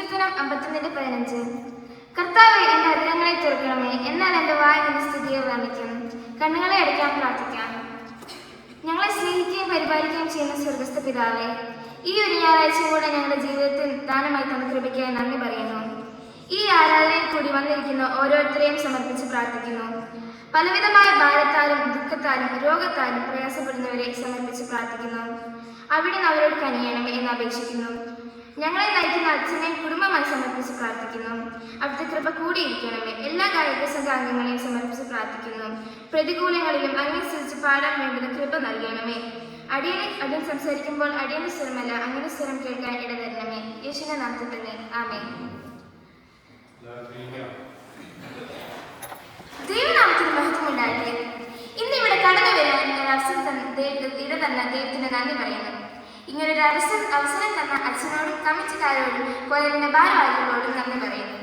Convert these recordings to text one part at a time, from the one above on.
സങ്കീർത്തനം 51:15. കർത്താവേ, എന്റെ അധരങ്ങളെ തുറക്കണമേ, എന്നാൽ എന്റെ വായ് നിന്റെ സ്തുതിയെ വർണ്ണിക്കും. കണ്ണുകളെ അടയ്ക്കാൻ പ്രാർത്ഥിക്കാം. ഞങ്ങളെ സ്നേഹിക്കുകയും പരിപാലിക്കുകയും ചെയ്യുന്ന സ്വർഗസ്ഥ പിതാവേ, ഈ ഒരു ഞായറാഴ്ചയും കൂടെ ഞങ്ങളുടെ ജീവിതത്തിൽ ദാനമായി തന്ന കൃപയ്ക്കായി നന്ദി പറയുന്നു. ഈ ആരാധനയിൽ കൂടി വന്നിരിക്കുന്ന ഓരോരുത്തരെയും സമർപ്പിച്ച് പ്രാർത്ഥിക്കുന്നു. പലവിധമായ ഭാരത്താലും ദുഃഖത്താലും രോഗത്താലും പ്രയാസപ്പെടുന്നവരെ സമർപ്പിച്ച് പ്രാർത്ഥിക്കുന്നു. അവിടുന്ന് അവരോട് കനിയണമേ എന്ന് അപേക്ഷിക്കുന്നു. ഞങ്ങളെ നയിക്കുന്ന അച്ഛനെയും കുടുംബമായി സമർപ്പിച്ച് പ്രാർത്ഥിക്കുന്നു. അവിടുത്തെ കൃപ കൂടിയിരിക്കണമേ. എല്ലാ ഗായക സംഘാംഗങ്ങളെയും സമർപ്പിച്ച് പ്രാർത്ഥിക്കുന്നു. പ്രതികൂലങ്ങളിലും അനുസരിച്ച് പാടാൻ വേണ്ടുന്ന കൃപ നൽകണമേ. അടിയൻ സംസാരിക്കുമ്പോൾ അടിയന്റെ സ്വരമല്ല അങ്ങനെ സ്വരം കേൾക്കാൻ ഇടതരണമേ. യേശുവിന്റെ നാമത്തിൽ തന്നെ ആമേൻ. ദൈവനാമത്തിന് മഹത്വം ഉണ്ടാകട്ടെ. ഇന്നിവിടെ കടന്നു വരാൻ ഇടതന്ന ദൈവത്തിന് നന്ദി പറയുന്നു. ഇങ്ങനൊരു അവസരം തന്ന അച്ഛനോടും കമ്മിറ്റിക്കാരോടും കോയലിന്റെ ഭാരവാഹികളോടും നന്ദി പറയുന്നു.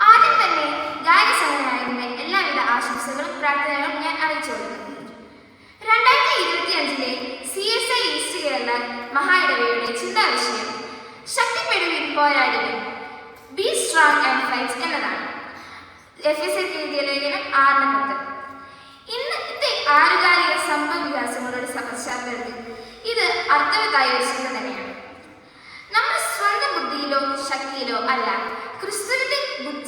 ആദ്യം തന്നെ ഗായക സംഘടനയുടെ എല്ലാവിധ ആശംസകളും പ്രാർത്ഥനകളും ഞാൻ അറിയിച്ചുകൊള്ളുന്നു. 2025 CSI ഈസ്റ്റ് കേരള മഹായിടവയുടെ ചിന്താവിഷയം ശക്തിപ്പെടുവിൻ പോരാടുവിൻ, ബി സ്ട്രോങ് ആൻഡ് ഫൈറ്റ് എന്നതാണ്. എഫെസ്യർക്ക് എഴുതിയ ലേഖനം 6:10. ഇന്നത്തെ ആനുകാലിക സംഭവ വികാസങ്ങളുടെ പശ്ചാത്തലത്തിൽ ഇത് അർത്ഥവത്തായ ഒരു ചിന്ത തന്നെയാണ്. നമ്മുടെ സ്വന്തം ബുദ്ധിയിലോ ശക്തിയിലോ അല്ല, ക്രിസ്തുവിന്റെ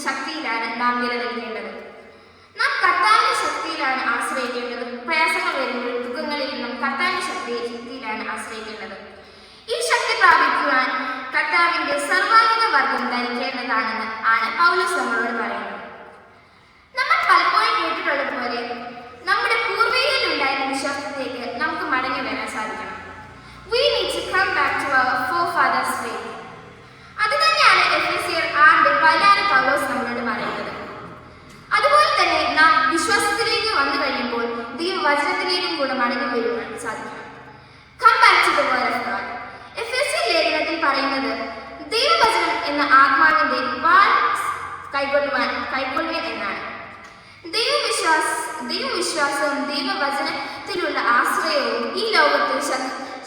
ശക്തിയിലാണ് നാം നിലനിൽക്കേണ്ടത്. നാം കർത്താവിന്റെ ശക്തിയിലാണ് ആശ്രയിക്കേണ്ടത്. പ്രയാസങ്ങൾ വരുമ്പോൾ ദുഃഖങ്ങളിൽ നിന്നും കർത്താവിന്റെ ശക്തിയിലാണ് ആശ്രയിക്കേണ്ടത്. ഈ ശക്തി പ്രാപിക്കുവാൻ കർത്താവിന്റെ സർവാംഗിക വർഗം ധരിക്കേണ്ടതാണെന്ന് ആണ് പൗലോസ് നമ്മളോട് പറയുന്നത്. നമ്മൾ പലപ്പോഴും കേട്ടിട്ടുള്ളത് പോലെ നമ്മുടെ പൂർവികരിൽ ഉണ്ടായിരുന്ന വിശ്വാസത്തിലേക്ക് നമുക്ക് മടങ്ങി വരാൻ സാധിക്കണം. We need to come back to our forefathers' faith. അത് തന്നെയാണ് എഫെസ്യർ 6:16 പൗലോസ് നമ്മളോട് പറയുന്നത്. അതുപോലെ തന്നെ നാം വിശ്വാസത്തിലേക്ക് വന്നു കഴിയുമ്പോൾ ദൈവവചനത്തിലേക്കും കൂടെ മടങ്ങി വരുവാൻ സാധിക്കണം. Come back to the word of God. എഫെസ്യർ ലേഖനത്തിൽ പറയുന്നത് ദൈവവചനം എന്ന ആത്മാവിന്റെ വാൾ കൈക്കൊള്ളുവാൻ എന്നാണ്. ദൈവവിശ്വാസവും ദൈവവചനത്തിലുള്ള ആശ്രയവും ഈ ലോകത്തിൽ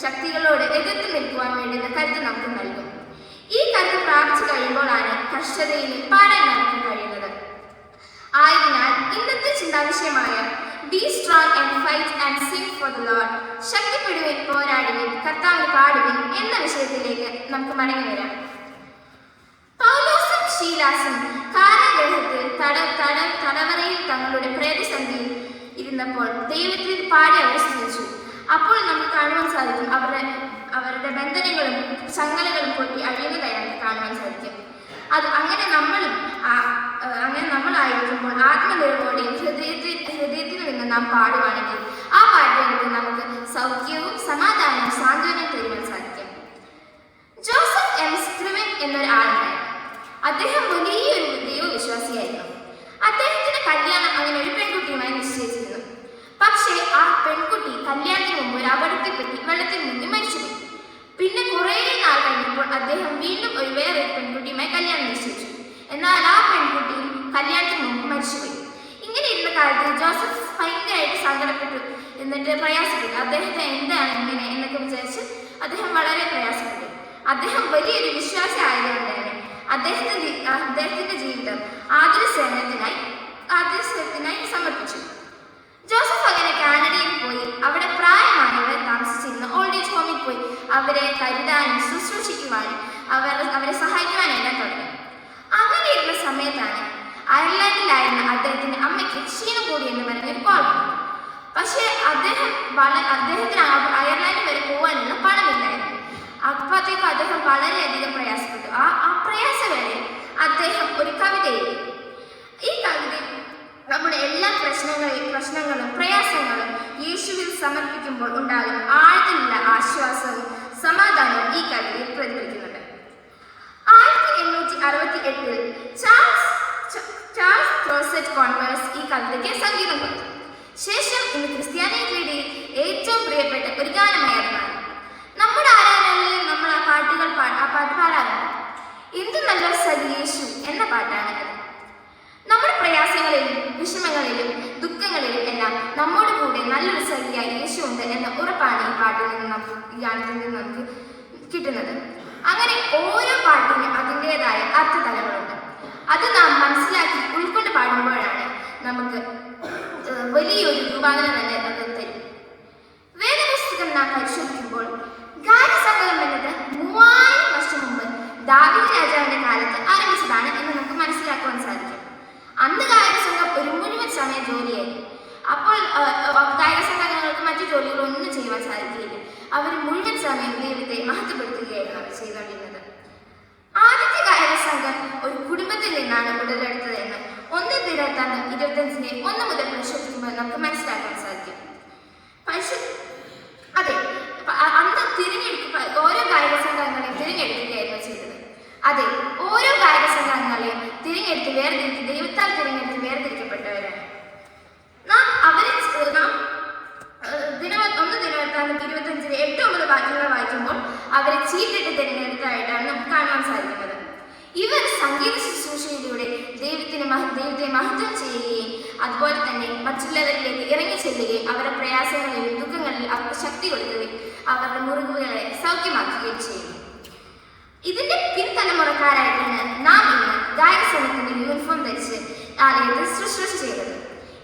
ശക്തികളോട് എതിർത്ത് നിൽക്കുവാൻ വേണ്ടുന്ന കരുത്ത് നമുക്ക് നൽകും. ഈ കരുത്ത് പ്രാപിച്ചു കഴിയുമ്പോഴാണ് കഷ്ടതയിലും പാടാൻ നമുക്ക് കഴിയുന്നത്. ആയതിനാൽ ഇന്നത്തെ ചിന്താവിഷയമായ be strong and fight and sing for the Lord, ശക്തിപ്പെടുവിൻ പോരാടുവിൻ കർത്താവിന് പാടുവിൻ എന്ന വിഷയത്തിലേക്ക് നമുക്ക് മടങ്ങി വരാം. പൗലോസും ശീലാസും കാരാഗൃഹത്തിൽ തടവറയിൽ തങ്ങളുടെ പ്രതിസന്ധിയിൽ ഇരുന്നപ്പോൾ ദൈവത്തിൽ പാടി അവർ സ്തുതിച്ചു. അപ്പോൾ നമുക്ക് കാണുവാൻ സാധിക്കും അവരുടെ ബന്ധനങ്ങളും ചങ്ങലകളും പൊട്ടി അഴിയുന്നതായി നമുക്ക് കാണുവാൻ സാധിക്കും. അങ്ങനെ നമ്മളായിരിക്കുമ്പോൾ ആത്മനിർഭരതയും ഹൃദയത്തിൽ നിന്ന് നാം പാടുവാണെങ്കിൽ ആ പാട്ടിലേക്ക് നമുക്ക് സൗഖ്യവും സമാധാനവും സാന്ത്വനവും തരുവാൻ സാധിക്കും. ജോസഫ് എം സ്ക്രിവൻ എന്നൊരു ആളുണ്ടായിരുന്നു. അദ്ദേഹം വലിയൊരു ദൈവവിശ്വാസിയായിരുന്നു. അദ്ദേഹത്തിന്റെ കല്യാണം അങ്ങനെ ഒരു പെൺകുട്ടിയുമായി നിശ്ചയിച്ചിരുന്നു. പക്ഷേ ആ പെൺകുട്ടി കല്യാണത്തിന് മുമ്പ് ഒരു അപകടത്തിൽപ്പെട്ടി വെള്ളത്തിൽ മുങ്ങി മരിച്ചുപോയി. പിന്നെ കുറേ നാൾ കഴിഞ്ഞപ്പോൾ അദ്ദേഹം വീണ്ടും വേറൊരു പെൺകുട്ടിയുമായി കല്യാണം നിശ്ചയിച്ചു. എന്നാൽ ആ പെൺകുട്ടി കല്യാണത്തിന് മുമ്പ് മരിച്ചുപോയി. ഇങ്ങനെ ഇരുന്ന കാലത്ത് ജോസഫ് ഭയങ്കരമായിട്ട് സങ്കടപ്പെട്ടു, എന്നിട്ട് പ്രയാസപ്പെട്ടു. അദ്ദേഹത്തെ എന്താണ് ഇങ്ങനെ എന്നൊക്കെ വിചാരിച്ച് അദ്ദേഹം വളരെ പ്രയാസപ്പെട്ടു. അദ്ദേഹം വലിയൊരു വിശ്വാസി ആയതുകൊണ്ട് തന്നെ അദ്ദേഹത്തിന്റെ ജീവിതം ആതുരസേവനത്തിനായി സമർപ്പിച്ചു. ജോസഫ് അങ്ങനെ കാനഡയിൽ പോയി അവിടെ പ്രായമായവർ താമസിച്ചിരുന്ന ഓൾഡ് ഏജ് ഹോമിൽ പോയി അവരെ കരുതാനും ശുശ്രൂഷിക്കുവാനും അവരെ സഹായിക്കുവാനെല്ലാം തുടങ്ങി. അങ്ങനെ ഇരുന്ന സമയത്താണ് അയർലൻഡിലായിരുന്ന അദ്ദേഹത്തിന്റെ അമ്മയ്ക്ക് ക്ഷീണം കൂടി എന്ന് പറഞ്ഞൊരു കോൾ വന്നു. പക്ഷേ അദ്ദേഹത്തിന് അയർലൻഡ് വരെ പോകാനുള്ള പണമില്ലായിരുന്നു. അപ്പോഴത്തേക്കും അദ്ദേഹം വളരെയധികം പ്രയാസപ്പെട്ടു. ആ പ്രയാസവേളയിൽ അദ്ദേഹം ഒരു കവിത എഴുതി. ഈ കവിത നമ്മുടെ എല്ലാ പ്രശ്നങ്ങളും പ്രയാസങ്ങളും യേശുവിൽ സമർപ്പിക്കുമ്പോൾ ഉണ്ടാകും ആഴത്തിലുള്ള ആശ്വാസവും സമാധാനവും ഈ കവിതയിൽ പ്രതിഫലിക്കുന്നുണ്ട്. 1868 ചാൾസ് ക്രോസറ്റ് കോൺവേഴ്സ് ഈ കവിതയ്ക്ക് സംഗീതം കൊടുത്തു. ശേഷം ഇന്ന് ക്രിസ്ത്യാനികളുടെ ഏറ്റവും പ്രിയപ്പെട്ട ഒരു ഗാനമായി അത് മാറി. നമ്മുടെ ആരാധനകളിൽ നമ്മൾ ആ പാട്ട് പാടാറുണ്ട്. എന്ത് നല്ല സഖി യേശു എന്ന പാട്ടാണ് അത്. നമ്മുടെ പ്രയാസങ്ങളിലും വിഷമങ്ങളിലും ദുഃഖങ്ങളിലും എല്ലാം നമ്മോട് കൂടെ നല്ലൊരു സഖിയായി യേശു ഉണ്ട് എന്ന ഉറപ്പാണ് ഈ ഗാനത്തിൽ നിന്ന് നമുക്ക് കിട്ടുന്നത്. അങ്ങനെ ഓരോ പാട്ടിനും അതിൻ്റെതായ അത് നാം മനസ്സിലാക്കി ഉൾക്കൊണ്ട് പാടുമ്പോഴാണ് നമുക്ക് വലിയൊരു രൂപാന്തരം തന്നെ അത് തരും. വേദപുസ്തകം നാം പരിശോധിക്കുമ്പോൾ ഗായകസംഘം എന്നത് 3000 വർഷം മുമ്പ് ദാവീദ് രാജാവിന്റെ കാലത്ത് ആരംഭിച്ചതാണ് എന്ന് നമുക്ക് മനസ്സിലാക്കുവാൻ സാധിക്കും. അന്ന് ഗായകസംഘം ഒരു മുഴുവൻ സമയ ജോലിയായിരുന്നു. അപ്പോൾ ഗായകസംഘങ്ങൾക്ക് മറ്റു ജോലികളൊന്നും ചെയ്യുവാൻ സാധിക്കില്ല. അവർ മുഴുവൻ സമയം ദൈവത്തെ മഹത്വപ്പെടുത്തുകയായിരുന്നു അവർ ചെയ്തുകൊണ്ടിരുന്നത്. ആദ്യത്തെ ഗായക സംഘം ഒരു കുടുംബത്തിൽ നിന്നാണ് ഉടലെടുത്തതെന്ന് 1 1 മുതൽ പരിശോധിക്കുമ്പോൾ നമുക്ക് മനസ്സിലാക്കാൻ സാധിക്കും. അതെ, അന്ന് ഓരോ ഗായക സംഘങ്ങളെയും തിരഞ്ഞെടുക്കുകയായിരുന്നു ചെയ്തത്. അതെ, ഓരോ ഗായക സംഘങ്ങളെയും ദൈവത്താൽ തിരഞ്ഞെടുത്ത് വേർതിരിക്കപ്പെട്ടവരാണ് നാം. ദിനവൃത്താന്തം 25 8-9 വാക്യങ്ങൾ വായിക്കുമ്പോൾ അവരെ ചീട്ടിട്ട് തിരഞ്ഞെടുത്തതായിട്ടാണ് നമുക്ക് കാണുവാൻ സാധിക്കുന്നത്. ഇവർ സംഗീത ശുശ്രൂഷയിലൂടെ ദൈവത്തെ മഹത്വം ചെയ്യുകയും അതുപോലെ തന്നെ മറ്റുള്ളവരിലേക്ക് ഇറങ്ങി ചെല്ലുകയും അവരുടെ പ്രയാസങ്ങളിലും ദുഃഖങ്ങളിലും അവർക്ക് ശക്തി കൊടുക്കുകയും അവരുടെ മുറിവുകളെ സൗഖ്യമാക്കുകയും ചെയ്യുന്നു. ഇതിന്റെ പിൻതലമുറക്കാരായിട്ടാണ് നാം ഇന്ന് ഗായക സംഘത്തിന്റെ യൂണിഫോം ധരിച്ച് ആലയത്തിൽ ശുശ്രൂഷ ചെയ്തത്.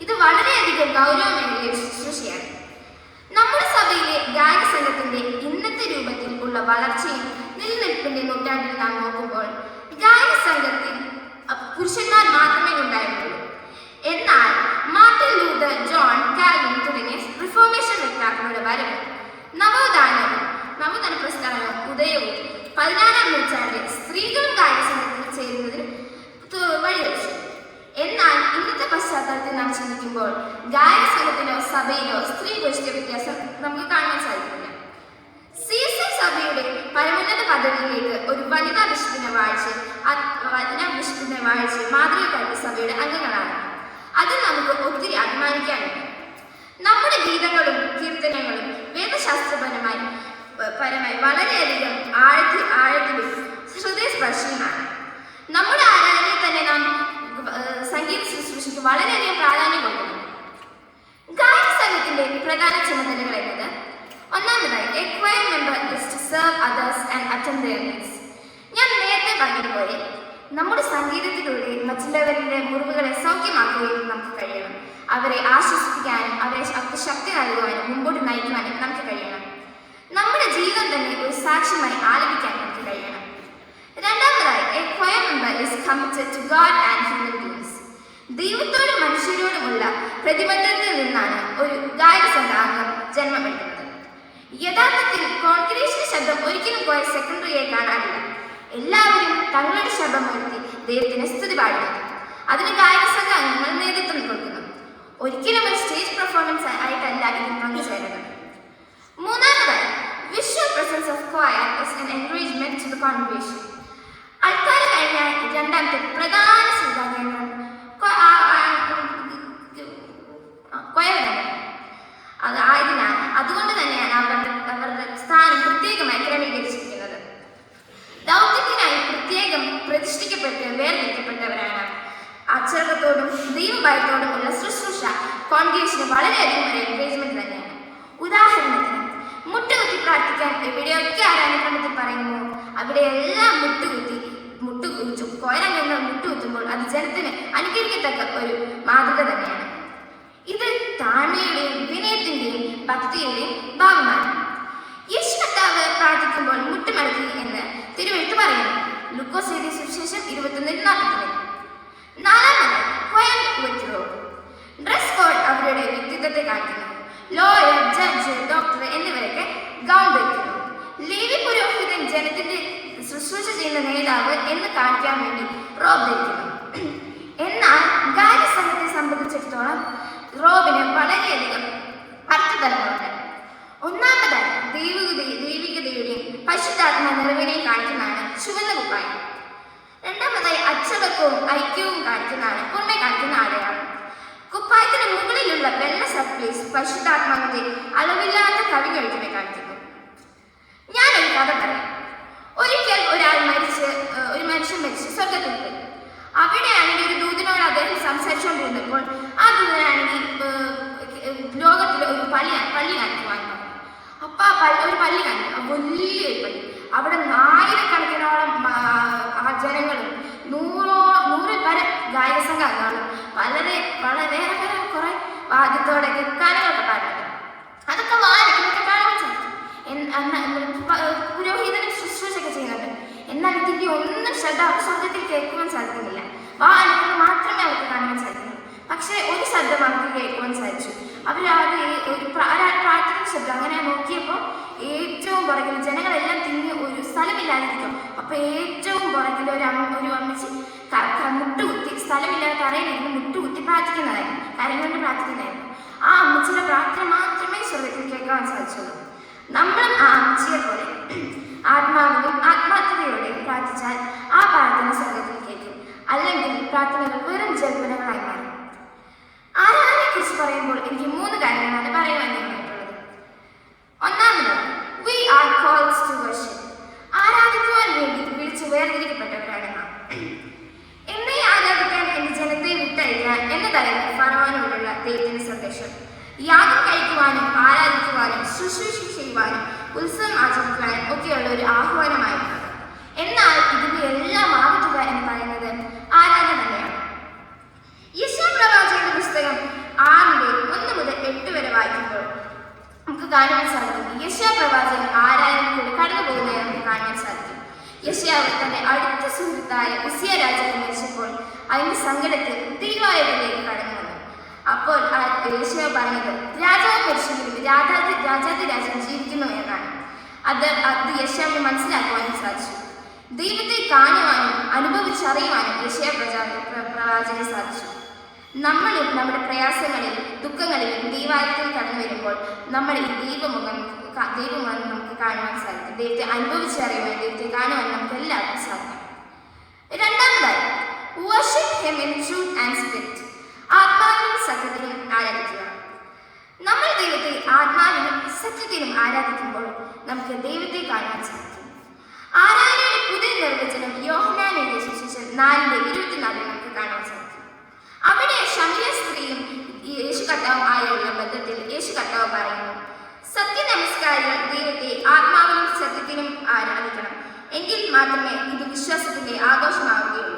ഇത് വളരെയധികം ഗൗരവമേറിയ ശുശ്രൂഷയാണ്. നമ്മുടെ സഭയിലെ ഗായക സംഘത്തിന്റെ ഇന്നത്തെ രൂപത്തിൽ ഉള്ള വളർച്ചയും നിലനിൽപ്പിന്റെ നൂറ്റാണ്ടിൽ നാം നോക്കുമ്പോൾ ഗായക സംഘത്തിൽ പുരുഷന്മാർ മാത്രമേ ഉണ്ടായിരുന്നുള്ളൂ. എന്നാൽ മാർട്ടിൻ ലൂതർ, ജോൺ കാൽവിൻ തുടങ്ങിയ റിഫോർമേഷൻ വ്യക്താക്കളുടെ വരവും നവോത്ഥാന പ്രസ്ഥാനവും ഉദയവും 16-ാം നൂറ്റാണ്ടിൽ സ്ത്രീകളും ഗായക സംഘത്തിൽ ചേരുന്നതിന് വഴിവെച്ചു. എന്നാൽ ഇന്നത്തെ പശ്ചാത്തലത്തിൽ നാം ചിന്തിക്കുമ്പോൾ ഗായക സംഘത്തിലോ സഭയിലോ സ്ത്രീ പുരുഷ വ്യത്യാസം നമുക്ക് കാണാൻ സാധിക്കില്ല. CSI സഭയുടെ പരമോന്നത പദവിയിലേക്ക് ഒരു വനിതാ ബിഷപ്പിനെ വാഴിച്ച് മാതൃകയാക്കിയ സഭയുടെ അംഗങ്ങളാണ്. അത് നമുക്ക് ഒത്തിരി അഭിമാനിക്കാനുണ്ട്. നമ്മുടെ ഗീതങ്ങളും കീർത്തനങ്ങളും വേദശാസ്ത്രപരമായി വളരെയധികം ആഴത്തിലും ഹൃദയസ്പർശിയുമാണ്. നമ്മുടെ ആരാധനയിൽ തന്നെ നാം സംഗീത ശുശ്രൂഷയ്ക്ക് വളരെയധികം പ്രാധാന്യം കൊടുക്കുന്നു. ഗായക സംഘത്തിന്റെ പ്രധാന ചുമതലകൾ എന്നത് ഒന്നാമതായി a choir member is to serve others and attend their needs. ഞാൻ നേരത്തെ പറഞ്ഞതുപോലെ നമ്മുടെ സംഗീതത്തിലൂടെ മറ്റുള്ളവരുടെ മുറിവുകളെ സൗഖ്യമാക്കുകയും നമുക്ക് കഴിയണം. അവരെ ആശ്വസിപ്പിക്കാനും അവർക്ക് ശക്തി നൽകുവാനും മുമ്പോട്ട് നയിക്കുവാനും നമുക്ക് കഴിയണം. നമ്മുടെ ജീവിതം തന്നെ ഒരു സാക്ഷ്യമായി ആലപിക്കാൻ നമുക്ക് കഴിയണം. രണ്ടാമതായി a choir member is committed to God and human beings. ദൈവത്തോടും മനുഷ്യരോടുമുള്ള പ്രതിബദ്ധതയിൽ നിന്നാണ് ഒരു ഗായക സംഘാംഗം ജന്മമെടുക്കുന്നത്. യഥാർത്ഥത്തിൽ കോൺഗ്രേഷൻ ശബ്ദം ഒരിക്കലും പോയ സെക്കൻഡറിയെ കാണാനില്ല. എല്ലാവരും തങ്ങളുടെ ശബ്ദം ഉയർത്തി ദൈവത്തിന് സ്തുതി പാടുന്നു. അതിന് ഗായക സംഘാംഗങ്ങൾ നേതൃത്വം കൊടുക്കുന്നു. ഒരിക്കലും ഒരു സ്റ്റേജ് പെർഫോമൻസ് ആയിട്ടല്ല ഇതിൽ പങ്കുചേരുന്നത്. മൂന്നാമതായി visual presence of choir is an encouragement to the congregation. അൾത്താര കഴിഞ്ഞാൽ രണ്ടാമത്തെ പ്രധാന ശ്രദ്ധാകേന്ദ്രം അതുകൊണ്ട് തന്നെയാണ് അവരുടെ സ്ഥാനം പ്രത്യേകമായി ക്രമീകരിച്ചിരിക്കുന്നത്. ദൗത്യത്തിനായി പ്രത്യേകം പ്രതിഷ്ഠിക്കപ്പെട്ട് വേർതിരിക്കപ്പെട്ടവരാണ്. അച്ചടക്കത്തോടും ദൈവഭയത്തോടും ഉള്ള ശുശ്രൂഷ കോൺഗ്രേഷന് വളരെയധികം ഒരു എൻകറേജ്മെന്റ് തന്നെയാണ്. ഉദാഹരണത്തിന് മുട്ടുകുത്തി പ്രാർത്ഥിക്കാൻ എവിടെയൊക്കെ ആരാധനക്രമത്തിൽ പറയുമ്പോൾ അവിടെയെല്ലാം കോയരംഗങ്ങൾ മുട്ടുകുത്തുമ്പോൾ അത് ജനത്തിന് അനുകരിക്കത്തക്ക ഒരു മാതൃക തന്നെയാണ്. ഇത് താഴ്മയുടെയും വിനയത്തിന്റെയും ഭക്തിയുടെയും ഭാഗമാണ്. യേശു കർത്താവ് പ്രാർത്ഥിക്കുമ്പോൾ മുട്ടുമടക്കി എന്ന് തിരുവെഴുത്ത് പറയുന്നു. ലൂക്കോസ് എഴുതിയ സുവിശേഷം 21:42. നാലാമത് choir with robe. Dress code അവരുടെ വ്യക്തിത്വത്തെ കാണിക്കുന്നു. ലോയർ, ജഡ്ജ്, ഡോക്ടർ എന്നിവരൊക്കെ ഗൗൺ ധരിക്കുന്നു. ലേവി പുരോഹിതൻ ജനത്തിന്റെ ശുശ്രൂഷ ചെയ്യുന്ന നേതാവ് എന്ന് കാണിക്കാൻ വേണ്ടി റോബ് ധരിക്കുന്നു. എന്നാൽ ഗായക സംഘത്തെ സംബന്ധിച്ചിടത്തോളം റോബിന് വളരെയധികം അർത്ഥതലങ്ങളുണ്ട്. ഒന്നാമതായി ദൈവികതയുടെയും പരിശുദ്ധാത്മ നിറവിനെയും കാണിക്കുന്നതാണ് ചുവന്ന കുപ്പായം. രണ്ടാമതായി അച്ചടക്കവും ഐക്യവും പുറമെ കാണിക്കുന്ന അടയാളം. കുപ്പായത്തിന് മുകളിലുള്ള വെള്ള സർപ്ലീസ് പരിശുദ്ധാത്മാവിന്റെ അളവില്ലാത്ത കവികഴുത്തിനെ കാണിക്കുന്നു. ഞാനൊരു കഥ പറയാം. ഒരിക്കൽ ഒരു മനുഷ്യൻ മരിച്ച് സ്വർഗത്തിൽ പോയി. അവിടെയാണെങ്കിൽ ഒരു ദൂതനോട് അദ്ദേഹം സംസാരിച്ചുകൊണ്ടിരുന്നപ്പോൾ ആ ദൂതനാണെങ്കിൽ ലോകത്തിലെ ഒരു പള്ളി കാണിക്കുവാൻ പറഞ്ഞു. അപ്പൊ ഒരു പള്ളി കാണിക്കും, വലിയൊരു പള്ളി. അവിടെ 1000കണക്കിനോളം ജനങ്ങളും 100 വളരെ വളരെ വേറെ കുറെ വാദ്യത്തോടെയൊക്കെ ഗാനങ്ങളൊക്കെ പാടുന്നത്. അതൊക്കെ വാദിക്കുന്നൊക്കെ കാണാൻ സാധിക്കും. പുരോഹിതനും ശുശ്രൂഷയൊക്കെ ചെയ്യുന്നുണ്ട്. എന്നാൽ ഇതിന്റെ ഒന്നും ശബ്ദത്തിൽ കേൾക്കുവാൻ സാധിക്കുന്നില്ല. വാദിക്കുന്നത് മാത്രമേ അവർക്ക് കാണുവാൻ സാധിക്കുള്ളൂ. പക്ഷേ ഒരു ശബ്ദം അവർക്ക് കേൾക്കുവാൻ സാധിച്ചു. ഒരു പ്രാർത്ഥന ശബ്ദം. അങ്ങനെ നോക്കിയപ്പോൾ ഏറ്റവും പുറകിൽ ജനങ്ങളെല്ലാം തിരിഞ്ഞ് ഒരു സ്ഥലമില്ലാതിരിക്കും. അപ്പൊ ഏറ്റവും പുറകിൽ ഒരു അമ്മച്ചി മുട്ടുകുത്തി, സ്ഥലമില്ലാതെ തറയിലിരുന്ന് മുട്ടുകുത്തി പ്രാർത്ഥിക്കുന്നതായിരുന്നു, കാര്യം കൊണ്ട് പ്രാർത്ഥിക്കുന്നതായിരുന്നു. ആ അമ്മച്ചിയുടെ പ്രാർത്ഥന മാത്രമേ സ്വർഗത്തിൽ കേൾക്കാൻ സാധിച്ചുള്ളൂ. നമ്മളും ആ അമ്മച്ചിയെ പോലെ ആത്മാവിലും ആത്മാർത്ഥതയോടെയും പ്രാർത്ഥിച്ചാൽ ആ പ്രാർത്ഥന സ്വർഗത്തിൽ കേൾക്കും. അല്ലെങ്കിൽ പ്രാർത്ഥനകൾ വെറും ജൽപ്പനങ്ങളായി മാറും. ആരാധനയെ കുറിച്ച് പറയുമ്പോൾ എനിക്ക് 3 കാര്യങ്ങളാണ് പറയുവാനായിട്ടുള്ളത്. ഒന്നാമത്, we are called to worship. ആരാധിക്കുവാൻ വേണ്ടി വിളിച്ച് വേർതിരിക്കപ്പെട്ടവരാണ് നാം. എന്നെ ആരാധിക്കാൻ എന്റെ ജനത്തെ വിട്ടയക്കാൻ എന്നതായിരുന്നു ഫറവോനോടുള്ള ദൈവത്തിന്റെ സന്ദേശം. യാഗം കഴിക്കുവാനും ആരാധിക്കുവാനും ശുശ്രൂഷ ചെയ്യുവാനും ഉത്സവം ആചരിക്കുവാനും ഒക്കെയുള്ള ഒരു ആഹ്വാനമായിരുന്നു. എന്നാൽ ഇതിന്റെ എല്ലാം ആകത്തുക എന്ന് പറയുന്നത് ആരാധന തന്നെയാണ്. യെശയ്യാ പുസ്തകം 6:1 മുതൽ 8 വരെ വായിക്കുമ്പോൾ നമുക്ക് കാണുവാൻ സാധിക്കും. യെശയ്യാ പ്രവാചകൻ ആരാധനയിലൂടെ കടന്നു പോകുന്നതായി നമുക്ക് കാണുവാൻ സാധിക്കും. യെശയ്യാവ് തന്റെ അടുത്ത സുഹൃത്തായ ഉസിയ രാജാവ് മരിച്ചപ്പോൾ അതിന്റെ സങ്കടത്തിൽ ദൈവാലയത്തിലേക്ക് കടന്നു വന്നു. അപ്പോൾ യെശയ്യാവ് പറഞ്ഞത് രാജാവ് മരിച്ചെങ്കിലും രാജാതി ജീവിക്കുന്നു എന്നാണ്. അത് യെശയ്യാവിന് മനസ്സിലാക്കുവാനും സാധിച്ചു. ദൈവത്തെ കാണുവാനും അനുഭവിച്ചറിയുവാനും യെശയ്യാ പ്രവാചകന് സാധിച്ചു. നമ്മളും നമ്മുടെ പ്രയാസങ്ങളിലും ദുഃഖങ്ങളിലും ദൈവാലയത്തിൽ കടന്നു വരുമ്പോൾ നമ്മൾ ഈ ദൈവമുഖം നമുക്ക് കാണുവാൻ സാധിക്കും. ദൈവത്തെ അനുഭവിച്ചറിയുവാൻ, ദൈവത്തെ കാണുവാൻ നമുക്ക് എല്ലാവർക്കും സാധിക്കും. രണ്ടാമതായി, worship him in truth and spirit. ആത്മാവിനും സത്യത്തിലും ആരാധിക്കുക. നമ്മൾ ദൈവത്തെ ആത്മാവിനും സത്യത്തിനും ആരാധിക്കുമ്പോൾ നമുക്ക് ദൈവത്തെ കാണുവാൻ സാധിക്കും. ആരാധനയുടെ പുതിയ നിർവചനം യോഹന്നാൻ എഴുതിയ സുവിശേഷം 4:24 നമുക്ക് കാണാൻ സാധിക്കും. അവിടെ ശമരിയ സ്ത്രീയും യേശു കർത്താവും ആയുള്ള ബന്ധത്തിൽ യേശു കർത്താവ് പറയുന്നു, സത്യനമസ്കാരികൾ ദൈവത്തെ ആത്മാവിനും സത്യത്തിനും ആരാധിക്കണം, എങ്കിൽ മാത്രമേ ഇത് വിശ്വാസത്തിന്റെ ആഘോഷമാവുകയുള്ളൂ.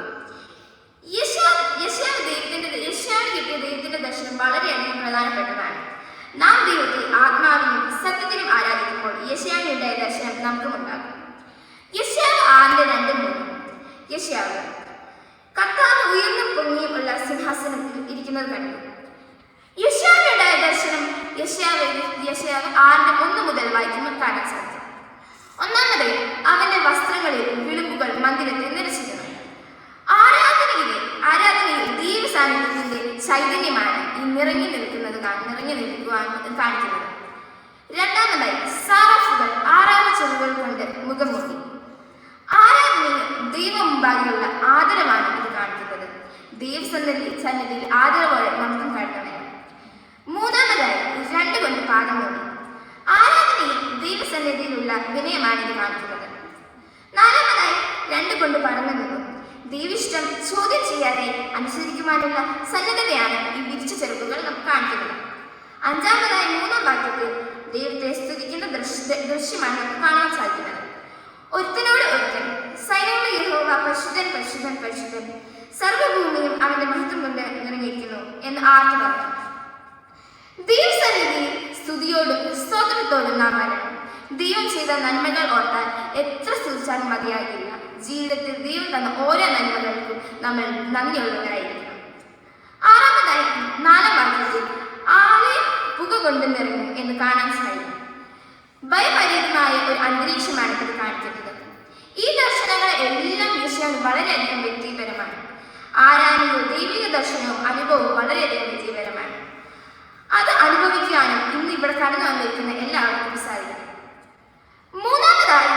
യെശയ്യാവിന് കിട്ടിയ ദൈവത്തിന്റെ ദർശനം വളരെയധികം പ്രധാനപ്പെട്ടതാണ്. നാം ദൈവത്തെ ആത്മാവിനും സത്യത്തിനും ആരാധിക്കുമ്പോൾ യെശയ്യാവിനുണ്ടായ ദർശനം നമുക്കും ഉണ്ടാകും. യെശയ്യാവ് 6:2-3. യെശയ്യാവ്, കർത്താവ് ഉയർന്നും പൊങ്ങിയും ഉള്ള സിംഹാസനത്തിൽ ഇരിക്കുന്നത് കണ്ടു. യെശയ്യാവിനുണ്ടായ ദർശനം യെശയ്യാവ് 6:1 മുതൽ വായിക്കുമ്പോൾ കാണാൻ സാധിക്കും. ഒന്നാമത്, അവന്റെ വസ്ത്രങ്ങളിൽ വിളിമ്പുകൾ മന്ദിരത്തിൽ നിരച്ചിരുന്നു. ആരാധനയിൽ ദൈവ സാന്നിധ്യത്തിന്റെ ചൈതന്യമാണ് ഈ നിറഞ്ഞു നിൽക്കുവാൻ കാണിക്കുന്നത്. രണ്ടാമതായി, സാറാഫുകൾ 6 ചെറുകൾ കൊണ്ട് മുഖം മൂടി. ആരാധനയിൽ ദൈവം മുമ്പാകെയുള്ള ആദരവാണ് ഇത് കാണിക്കുന്നത്. ദൈവസന്നിധിയിൽ ആദരവോടെ നമുക്കും കാട്ടണം. മൂന്നാമതായി, 2 കൊണ്ട് പാദം മൂടി. ആരാധനയിൽ ദൈവസന്നിധിയിലുള്ള വിനയമാണ് ഇത് കാണിക്കുന്നത്. നാലാമതായി, 2 കൊണ്ട് പറന്നു നിന്നു. ദൈവിഷ്ടം ചോദ്യം ചെയ്യാതെ അനുസരിക്കുവാനുള്ള സന്നദ്ധതയാണ് ഈ വിരിച്ച ചെറുപ്പുകൾ നമുക്ക് കാണിക്കുന്നത്. അഞ്ചാമതായി, 3-ാം വാക്യത്തിൽ ദൈവത്തെ സ്തുതിക്കുന്ന ദൃശ്യമാണ് നമുക്ക് കാണാൻ സാധിക്കുന്നത്. ഒരുത്തനോട് ഒരുത്തൻ, സൈന്യങ്ങളുടെ യഹോവ പരിശുദ്ധൻ പരിശുദ്ധൻ പരിശുദ്ധൻ, സർവ്വഭൂമിയും അവന്റെ മഹത്വം കൊണ്ട് നിറഞ്ഞിരിക്കുന്നു എന്ന് ആർത്തി പറഞ്ഞു. ദൈവസന്നിധിയിൽ സ്തുതിയോടും സ്തോത്രത്തോടും നാം വരണം. ദൈവം ചെയ്ത നന്മകൾ ഓർത്താൽ എത്ര സ്തുതിച്ചാലും മതിയാകില്ല. ജീവിതത്തിൽ ദൈവം തന്ന ഓരോ നന്മകൾക്കും നമ്മൾ നന്ദിയുള്ളവരായിരിക്കണം. ആറാമതായി, 4-ാം വാക്യത്തിൽ ആലയം പുക കൊണ്ട് നിറഞ്ഞു എന്ന് കാണാൻ സാധിക്കും. ഭയപരീതമായ ഒരു അന്തരീക്ഷമാണ് ഇത് കാണിക്കുന്നത്. ഈ ദർശനങ്ങൾ എല്ലാം യേശയ്യാവിന് വളരെയധികം വ്യക്തിപരമാണ്. ആരാധനയും ദൈവിക ദർശനവും അനുഭവവും വളരെയധികം വ്യക്തിപരമാണ്. അത് അനുഭവിക്കാനും ഇന്ന് ഇവിടെ കടന്നു വന്നിരിക്കുന്ന എല്ലാവർക്കും സാധിക്കും. മൂന്നാമതായി,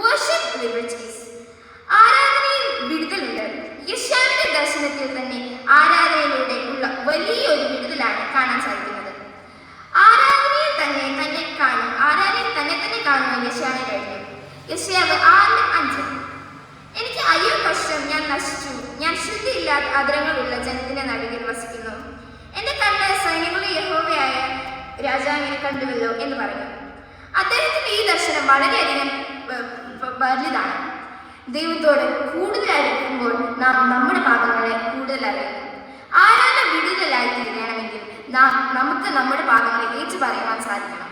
വർഷിപ്പ് ലിബർട്ടീസ്. ആരാധനയിൽ വിടുതലുണ്ട്. യെശയ്യാവിന്റെ ദർശനത്തിൽ തന്നെ ആരാധനയിലൂടെ ഉള്ള വലിയൊരു വിടുതലാണ് കാണാൻ സാധിക്കുന്നത്. ആരാധനയിൽ തന്നെ കാണുവാൻ യെശയ്യാവിന് കഴിഞ്ഞു. യെശയ്യാവ് 6:5. എനിക്ക് അയ്യോ കഷ്ടം, ഞാൻ നശിച്ചു, ഞാൻ ശുദ്ധിയില്ലാത്ത അധരങ്ങളുള്ള ജനത്തിന്റെ നടുവിൽ വസിക്കുന്നു. എന്റെ കണ്ണ് സൈന്യങ്ങളുടെ യഹോവയായ രാജാവിനെ കണ്ടുവല്ലോ എന്ന് പറഞ്ഞു. അദ്ദേഹത്തിന്റെ ഈ ദർശനം വളരെയധികം വലുതാണ്. ദൈവത്തോട് കൂടുതൽ അടുക്കുമ്പോൾ നാം നമ്മുടെ പാപങ്ങളെ കൂടുതൽ അറിയുന്നു. ആരാധന വിടുതലായി തീരണമെങ്കിൽ നമുക്ക് നമ്മുടെ പാപങ്ങളെ ഏറ്റു പറയുവാൻ സാധിക്കണം.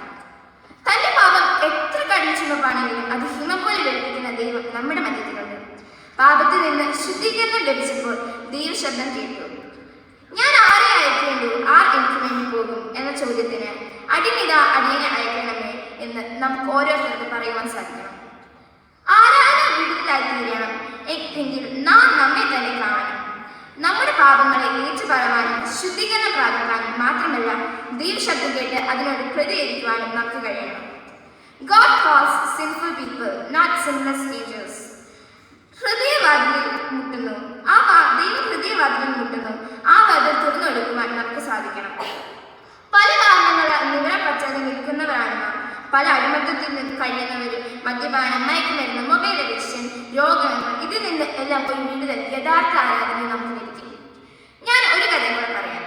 തന്റെ പാപം എത്ര കഠിന ചുമപ്പാണെങ്കിലും അത് ഹിമം പോലെ വെളുപ്പിക്കുന്ന ദൈവം നമ്മുടെ മധ്യത്തിലുണ്ട്. പാപത്തിൽ നിന്ന് ശുദ്ധീകരണം ലഭിച്ചപ്പോൾ ദൈവശബ്ദം കേട്ടു. ഞാൻ ആരെ അയക്കേണ്ടു, ആർ എനിക്ക് വേണ്ടി പോകും എന്ന ചോദ്യത്തിന് അടിനിതാ അടിയനെ അയക്കണമേ എന്ന് നമുക്ക് ഓരോരുത്തർക്കും പറയുവാൻ സാധിക്കണം. ആരാനും വിടുതലായി തീരണം എങ്കിൽ നാം നമ്മെ തന്നെ കാണണം. നമ്മുടെ പാപങ്ങളെ ഏറ്റുപറയാനും ശുദ്ധീകരണം പ്രാപിക്കാനും മാത്രമല്ല, ദൈവശബ്ദം കേട്ട് അതിനോട് പ്രതികരിക്കുവാനും നമുക്ക് കഴിയണം. God calls sinful people, not sinless angels. ഹൃദയവാതിലിൽ മുട്ടുന്നു, ദൈവം ഹൃദയവാതിലിൽ മുട്ടുന്നു. ആ വാതിൽ തുറന്നെടുക്കുവാൻ നമുക്ക് സാധിക്കണം. പല കാരണങ്ങളാൽ നിവരം പറ്റാതെ നിൽക്കുന്നവരാണ് നാം. പല അടിമത്തത്തിൽ നിന്ന് കഴിയുന്നവരും മദ്യപാനം, മയക്കുമരുന്ന്, മൊബൈൽ അഡിക്ഷൻ, രോഗങ്ങൾ, ഇതിൽ നിന്ന് എല്ലാം ഒരു വിടുതൽ യഥാർത്ഥ ആരാധന നമുക്ക് ലഭിക്കും. ഞാൻ ഒരു കഥ കൂടെ പറയാം.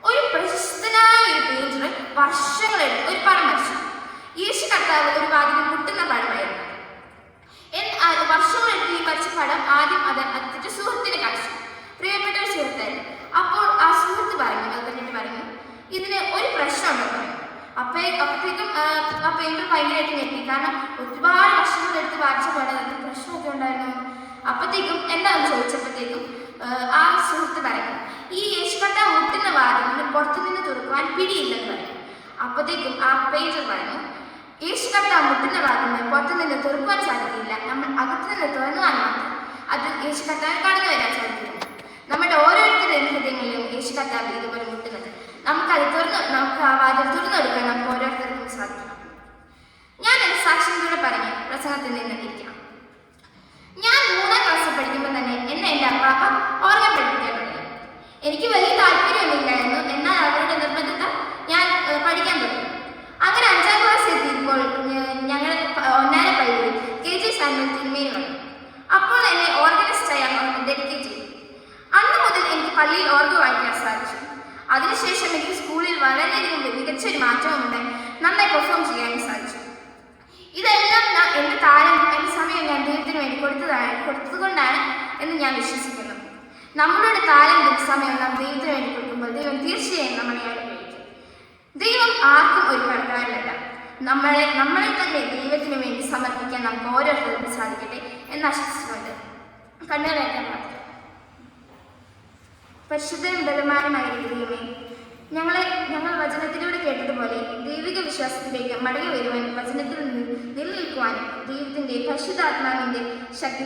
ഒരു പ്രശസ്തനായ ഒരു പെയിന്റർ വർഷങ്ങളെടുത്ത് ഒരു പടം വരച്ചു. യേശു കർത്താവ് ഒരു വാതിലിൽ മുട്ടുന്ന പടമായിരുന്നു. വർഷങ്ങളെടുത്ത് ഈ വരച്ച പടം ആദ്യം അതിന്റെ സുഹൃത്തിന് കാണിച്ചു. പ്രിയപ്പെട്ട ഒരു സുഹൃത്തായിരുന്നു. അപ്പോൾ ആ സുഹൃത്ത് പറഞ്ഞു, ഇതിന് ഒരു പ്രശ്നമുണ്ടോ പറഞ്ഞു. അപ്പോഴത്തേക്കും ആ പെയിന്റർ ഭയങ്കരമായിട്ട് ഞെട്ടി. കാരണം ഒരുപാട് വർഷങ്ങളെടുത്ത് വരച്ച പടം അതിന് പ്രശ്നമൊക്കെ ഉണ്ടായിരുന്നു. അപ്പോഴത്തേക്കും എന്താണെന്ന് ചോദിച്ചപ്പോഴത്തേക്കും ആ സുഹൃത്ത് പറഞ്ഞു, ഈ യേശു കർത്താവ് മുട്ടുന്ന വാതിലിന് പുറത്തുനിന്ന് തുറക്കുവാൻ പിടിയില്ലെന്ന് പറഞ്ഞു. അപ്പോഴത്തേക്കും ആ പെയിന്റർ പറഞ്ഞു, യേശു കർത്താവ് മുട്ടുന്ന വാതിലിന് പുറത്തുനിന്ന് തുറക്കുവാൻ സാധിക്കില്ല, നമ്മൾ അകത്തുനിന്ന് തുറന്നുവാൻ മാത്രം അത് യേശു കർത്താവ് കടന്നു വരാൻ സാധിക്കില്ല. നമ്മുടെ ഓരോരുത്തരുടെ ഹൃദയങ്ങളിലും യേശു കർത്താവ് ഇതുപോലെ മുട്ടുന്നത്. നമുക്ക് ആ വാതിൽ തുറന്നെടുക്കാൻ നമുക്ക് ഓരോരുത്തർക്കും സാധിക്കണം. ഞാൻ എൻ്റെ സാക്ഷ്യത്തിലൂടെ പറഞ്ഞ് പ്രസംഗത്തിൽ നിന്ന് ഇരിക്കണം. ഞാൻ 3ാം ക്ലാസ്സിൽ പഠിക്കുമ്പോൾ തന്നെ എന്നെ എൻ്റെ അപ്പാപ്പ ഓർമ്മ പഠിപ്പിക്കാൻ തുടങ്ങി. എനിക്ക് വലിയ താല്പര്യമൊന്നുമില്ലായിരുന്നു. എന്നാൽ അവരുടെ നിർബന്ധത്താൽ ഞാൻ പഠിക്കാൻ തുടങ്ങി. അങ്ങനെ 5ാം ക്ലാസ് എത്തിയപ്പോൾ ഞങ്ങൾ ഒന്നാരപ്പള്ളിയിൽ KG സാമുവൽ തിരുമേനി വന്നു. അപ്പോൾ എന്നെ ഓർഗനിസ്റ്റായി ഡെഡിക്കേറ്റ് ചെയ്തു. അന്ന് മുതൽ എനിക്ക് പള്ളിയിൽ ഓർഗ വായിക്കാൻ സാധിച്ചു. അതിനുശേഷം എനിക്ക് സ്കൂളിൽ വളരെയധികം മികച്ചൊരു മാറ്റവുമുണ്ടായി. നന്നായി പെർഫോം ചെയ്യാനും സാധിച്ചു. ഇതെല്ലാം എൻ്റെ താരം, എൻ്റെ സമയം ഞാൻ ദൈവത്തിന് വേണ്ടി കൊടുത്തതുകൊണ്ടാണ് എന്ന് ഞാൻ വിശ്വസിക്കുന്നു. നമ്മളുടെ താരം സമയം നാം ദൈവത്തിന് വേണ്ടി കൊടുക്കുമ്പോൾ ദൈവം തീർച്ചയായും നമ്മളെ അനുഗ്രഹിക്കും. ദൈവം ആർക്കും ഒരു കടക്കാരനല്ല. നമ്മളെ തന്നെ ദൈവത്തിന് വേണ്ടി സമർപ്പിക്കാൻ നമുക്ക് ഓരോരുത്തർക്കും സാധിക്കട്ടെ എന്ന് ആശംസിച്ചുകൊണ്ട് കണ്ണുകളേക്കാൻ പ്രാർത്ഥിക്കാം. പരിശുദ്ധനും ബലവാനുമായിരിക്കുന്നേ, ഞങ്ങൾ വചനത്തിലൂടെ കേട്ടതുപോലെ ദൈവിക വിശ്വാസത്തിലേക്ക് മടങ്ങി വരുവാനും വചനത്തിൽ നിന്ന് നിലനിൽക്കുവാനും ദൈവത്തിൻ്റെ പരിശുദ്ധാത്മാവിൻ്റെ ശക്തി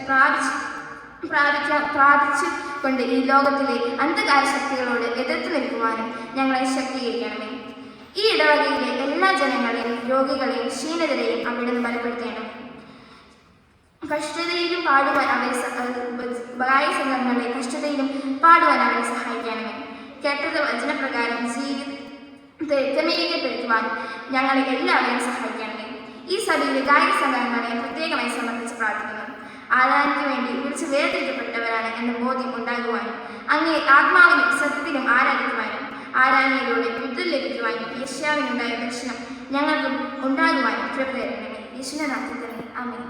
പ്രാപിച്ചു കൊണ്ട് ഈ ലോകത്തിലെ അന്ധകാര ശക്തികളോട് എതിർത്ത് നിൽക്കുവാനും ഞങ്ങളെ ശക്തീകരിക്കണമേ. ഈ ഇടവകയിലെ എല്ലാ ജനങ്ങളെയും, രോഗികളെയും, ക്ഷീണിതരെയും അവിടുന്ന് ബലപ്പെടുത്തണം. കഷ്ടതയിലും പാടുവാൻ അവരെ സംഘങ്ങളെ കഷ്ടതയിലും പാടുവാൻ അവരെ സഹായിക്കണമേ. കേട്ടത് വചനപ്രകാരം ജീവിതത്തെ ക്രമീകരിക്കപ്പെടുത്തുവാൻ ഞങ്ങളെ എല്ലാവരെയും സഹായിക്കണമേ. ഈ സഭയിലെ ഗായക സംഘങ്ങളെ പ്രത്യേകമായി സമർപ്പിച്ച് പ്രാർത്ഥിക്കുന്നു. ആരാധനയ്ക്ക് വേണ്ടി വിളിച്ച് വേർതിരിക്കപ്പെട്ടവരാണ് എന്ന ബോധ്യം ഉണ്ടാകുവാനും അങ്ങേ ആത്മാവിനും സത്യത്തിലും ആരാധിക്കുവാനും ആരാധനയിലൂടെ വിടുതൽ ലഭിക്കുവാനും യേശുവിനുണ്ടായ ദർശനം ഞങ്ങൾക്കും ഉണ്ടാകുവാനും കൃപ തരണമേ. യേശുവിന്റെ നാമത്തിൽ തന്നെ ആമേൻ.